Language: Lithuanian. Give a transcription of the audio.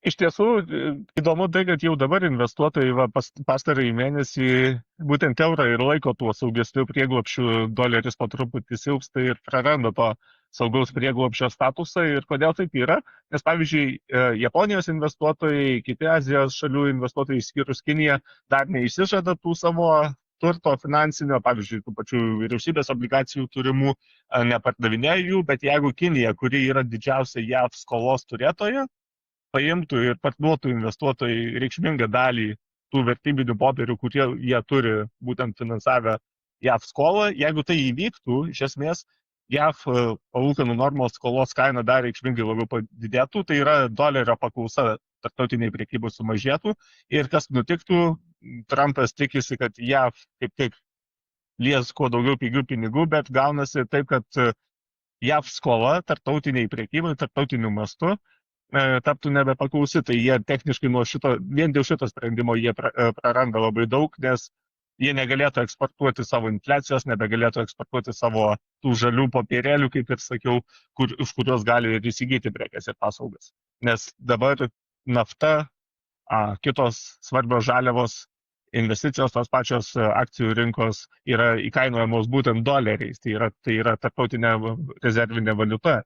Iš tiesų, įdomu tai, kad jau dabar investuotojai pastarąjį mėnesį būtent eurą ir laiko tuo saugesniu prieglobsčiu, doleris po truputį silpsta ir praranda to saugaus prieglobsčio statusą. Ir kodėl taip yra? Nes pavyzdžiui, Japonijos investuotojai, kiti Azijos šalių investuotojai, išskyrus Kiniją, dar neišsižada tų savo turto finansinio, pavyzdžiui, tų pačių vyriausybės obligacijų turimų, nepardavinėja jų, bet jeigu Kinija, kuri yra didžiausia JAV skolos turėtoja, paimtų ir parduotų investuotojai reikšmingą dalį tų vertybinių popierių, kurie jie turi būtent finansavę JAV skolą. Jeigu tai įvyktų, iš esmės JAV palūkanų normos skolos kaina dar reikšmingai labiau padidėtų, tai yra dolerio paklausa tarptautiniai prekybai sumažėtų ir kas nutiktų, Trumpas tikisi, kad JAV kaip tik lies kuo daugiau pigių pinigų, bet gaunasi taip, kad JAV skola tarptautiniai prekybai, tarptautiniu mastu taptų nebepaklausi, tai jie techniškai vien dėl šito sprendimo jie praranda labai daug, nes jie negalėtų eksportuoti savo infliacijos, nebegalėtų eksportuoti savo tų žalių popierėlių, kaip ir sakiau, už kuriuos gali ir įsigyti prekes ir paslaugas. Nes dabar nafta, kitos svarbios žaliavos, investicijos, tos pačios akcijų rinkos yra įkainojamos būtent doleriais, tai yra tarptautinė rezervinė valiuta.